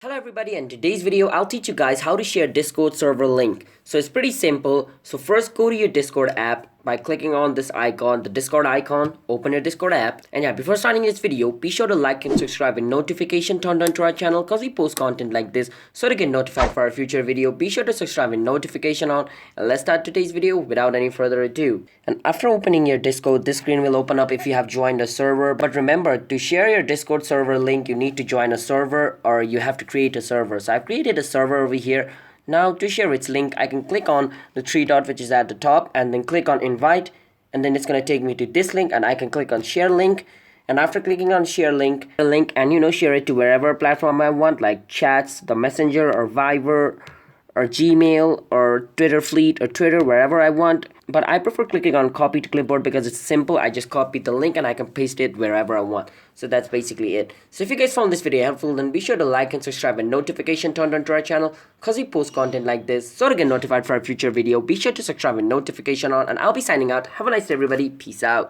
Hello everybody, and today's video I'll teach you guys how to share Discord server link. So it's pretty simple. So first go to your Discord app by clicking on this icon, the Discord icon, open your Discord app. And yeah, before starting this video, be sure to like and subscribe and notification turned on to our channel because we post content like this. So to get notified for our future video, be sure to subscribe and notification on. And let's start today's video without any further ado. And after opening your Discord, this screen will open up if you have joined a server. But remember, to share your Discord server link, you need to join a server or you have to create a server. So I've created a server over here. Now to share its link, I can click on the three dot which is at the top and then click on invite, and then it's going to take me to this link and I can click on share link. And after clicking on share link, and share it to wherever platform I want, like chats, the messenger or Viber or Gmail or Twitter Fleet or Twitter, wherever I want. But I prefer clicking on copy to clipboard because it's simple. I just copy the link and I can paste it wherever I want. So that's basically it. So if you guys found this video helpful, then be sure to like and subscribe and notification turned on to our channel because we post content like this. So to get notified for our future video, be sure to subscribe and notification on, and I'll be signing out. Have a nice day everybody. Peace out.